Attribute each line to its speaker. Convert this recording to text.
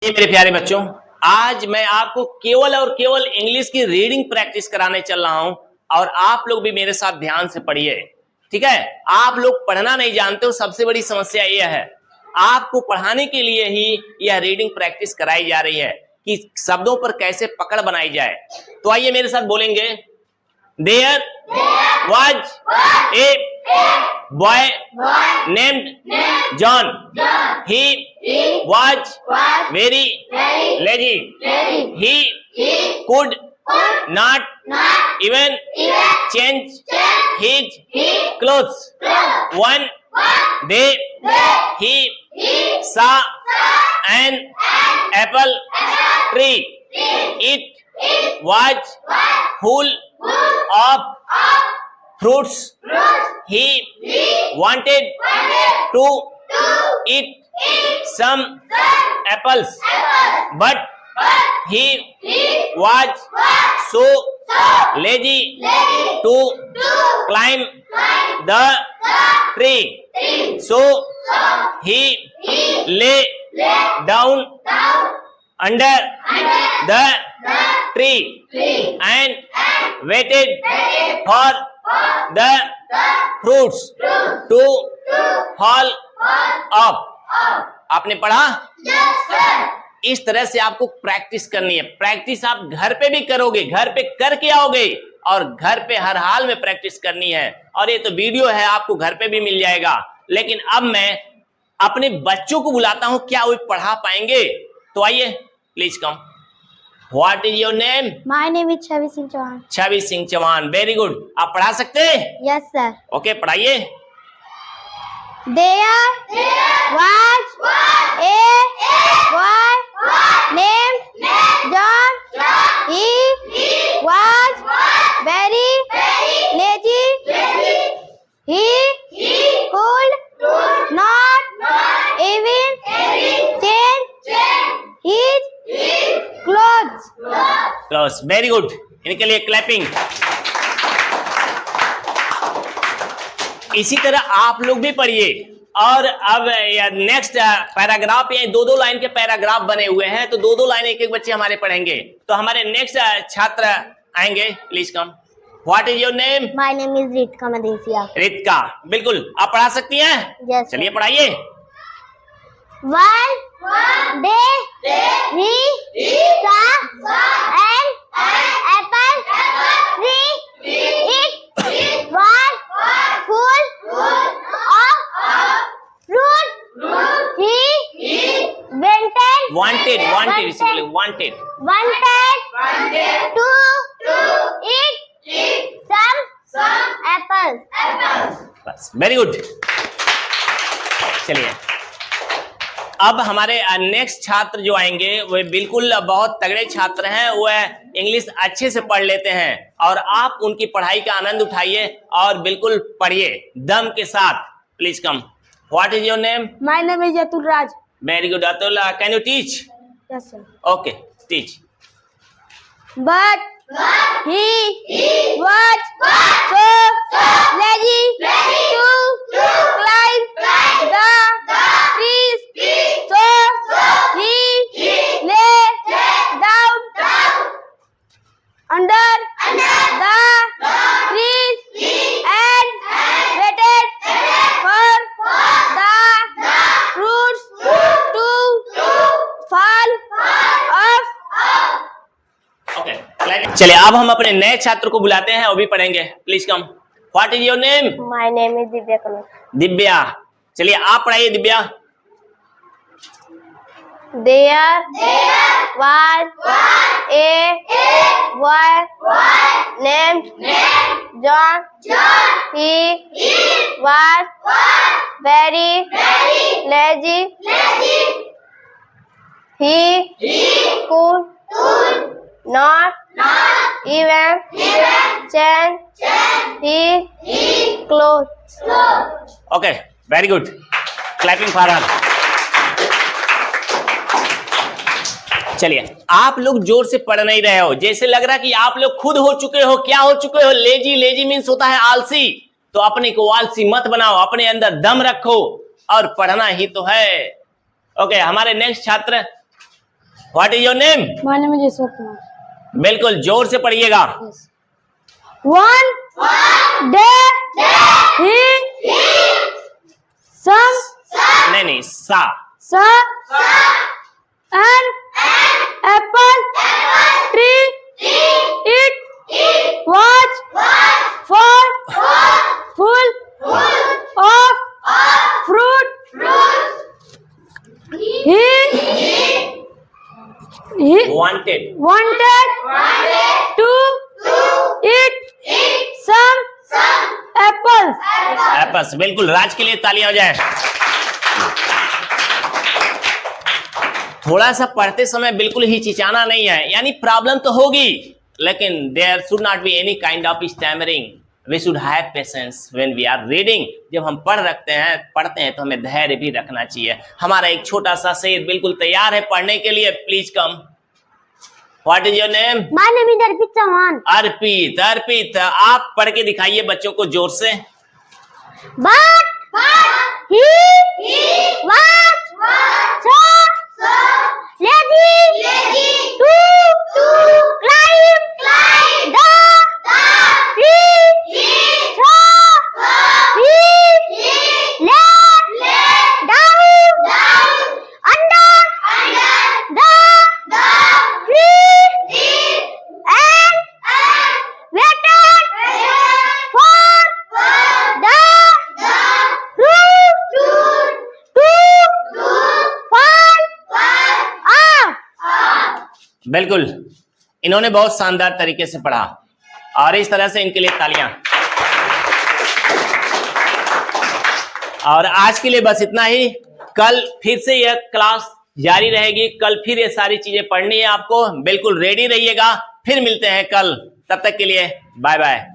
Speaker 1: मेरे प्यारे बच्चों, आज मैं आपको केवल और केवल इंग्लिश की रीडिंग प्रैक्टिस कराने चल रहा हूं और आप लोग भी मेरे साथ ध्यान से पढ़िए। ठीक है, आप लोग पढ़ना नहीं जानते हो, सबसे बड़ी समस्या यह है। आपको पढ़ाने के लिए ही यह रीडिंग प्रैक्टिस कराई जा रही है कि शब्दों पर कैसे पकड़ बनाई जाए। तो आइए मेरे साथ बोलेंगे। There was a boy named John. He was very lazy. He could not even change his clothes. One day he saw an apple tree. It was full of fruits. He wanted to eat some apples, but he was so lazy to climb the tree. So he lay down under the tree and waited for the fruits to fall off. आपने पढ़ा? इस तरह से आपको practice करनी है। Practice आप घर पे भी करोगे, घर पे करके आओगे और घर पे हर हाल में प्रैक्टिस करनी है। और ये तो वीडियो है, आपको घर पे भी मिल जाएगा। लेकिन अब मैं अपने बच्चों को बुलाता हूं, क्या वो पढ़ा पाएंगे? तो आइए, please come. What is your name?
Speaker 2: My name is Chavi Singh Chauhan.
Speaker 1: Chavi Singh Chauhan, very good. आप पढ़ा सकते हैं?
Speaker 2: Yes, sir.
Speaker 1: ओके, पढ़ाइए।
Speaker 2: There was a boy named John. He was very lazy. He could not even change his clothes.
Speaker 1: Close, very good. इनके लिए clapping. इसी तरह आप लोग भी पढ़िए। और अब नेक्स्ट पैराग्राफ, ये दो लाइन के पैराग्राफ बने हुए हैं, तो दो लाइन एक बच्चे हमारे पढ़ेंगे। तो हमारे नेक्स्ट छात्र आएंगे, please come. What is your name?
Speaker 2: My name is Ritika Madesia.
Speaker 1: Ritika, बिल्कुल। आप पढ़ा सकती हैं?
Speaker 2: Yes.
Speaker 1: चलिए पढ़ाइए।
Speaker 2: One day he saw an apple tree. It was full of fruit. He wanted to eat some apples.
Speaker 1: बस, वेरी गुड। चलिए, अब हमारे नेक्स्ट छात्र जो आएंगे वे बिल्कुल बहुत तगड़े छात्र हैं। वह इंग्लिश अच्छे से पढ़ लेते हैं और आप उनकी पढ़ाई का आनंद उठाइए और बिल्कुल पढ़िए दम के साथ। Please come. What is your name?
Speaker 2: My name is Atul Raj.
Speaker 1: Very good Atul, can you teach?
Speaker 2: Yes, sir.
Speaker 1: Okay, teach.
Speaker 2: But he was so lazy to climb the trees. So he lay down under the trees and waited for the fruits to fall off.
Speaker 1: Okay, चलिए अब हम अपने नए छात्र को बुलाते हैं, वो भी पढ़ेंगे। Please come. What is your name?
Speaker 2: My name is Divya Kamal.
Speaker 1: Divya. चलिए आप पढ़ाइए Divya.
Speaker 2: There was a boy named John. He was very lazy. He could not even change his clothes.
Speaker 1: Okay, very good. Clapping for her. चलिए, आप लोग जोर से पढ़ नहीं रहे हो, जैसे लग रहा है कि आप लोग खुद हो चुके हो। क्या हो चुके हो? लेजी। लेजी मीन्स होता है आलसी। तो अपने को आलसी मत बनाओ, अपने अंदर दम रखो और पढ़ना ही तो है। ओके, हमारे नेक्स्ट छात्र what is your name?
Speaker 2: My name is Ishwar Kumar.
Speaker 1: बिल्कुल जोर से पढ़िएगा।
Speaker 2: Yes. One day he some
Speaker 1: नहीं सा।
Speaker 2: saw an apple tree. It was full of fruit. He
Speaker 1: wanted.
Speaker 2: wanted to eat some apples.
Speaker 1: Apples. बिल्कुल, राज के लिए तालियां हो जाए। थोड़ा सा पढ़ते समय बिल्कुल हिचकिचाना नहीं है, यानी प्रॉब्लम तो होगी, लेकिन there should not be any kind of stammering. We should have patience when we are reading. जब हम पढ़ते हैं तो हमें धैर्य भी रखना चाहिए। हमारा एक छोटा सा सेठ बिल्कुल तैयार है पढ़ने के लिए। Please come. What is your name?
Speaker 2: My name is Arpit Chauhan.
Speaker 1: अर्पित, आप पढ़ के दिखाइए बच्चों को जोर से।
Speaker 2: But he was so lazy to climb the tree. So he lay down under the tree and waited for the fruit to fall off.
Speaker 1: बिल्कुल, इन्होंने बहुत शानदार तरीके से पढ़ा और इस तरह से इनके लिए तालियां। और आज के लिए बस इतना ही। कल फिर से यह क्लास जारी रहेगी। कल फिर ये सारी चीजें पढ़नी है आपको। बिल्कुल रेडी रहिएगा। फिर मिलते हैं कल। तब तक के लिए बाय बाय।